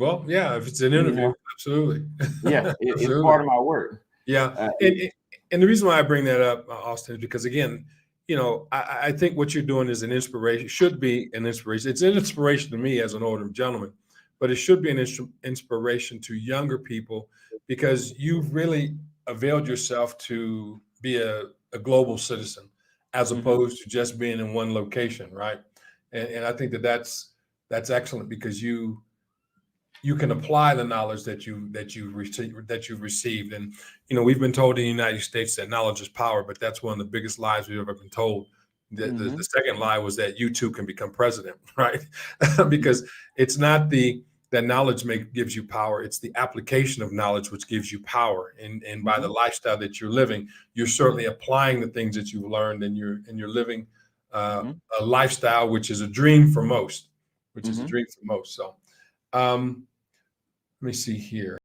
Well, yeah, if it's an You interview, know? absolutely. Yeah, it's Absolutely. part of my work. Yeah. And the reason why I bring that up, Austin, is because, again, you know, I think what you're doing is an inspiration, should be an inspiration. It's an inspiration to me as an older gentleman, but it should be an inspiration to younger people, because you've really availed yourself to be a global citizen, as opposed to just being in one location, right? And I think that that's excellent, because you can apply the knowledge that you've received. And you know, we've been told in the United States that knowledge is power, but that's one of the biggest lies we've ever been told. The second lie was that you too can become president, right? Because it's not that knowledge gives you power; it's the application of knowledge which gives you power. And by the lifestyle that you're living, you're certainly applying the things that you've learned, and you're living a lifestyle which is a dream for most, So. Let me see here.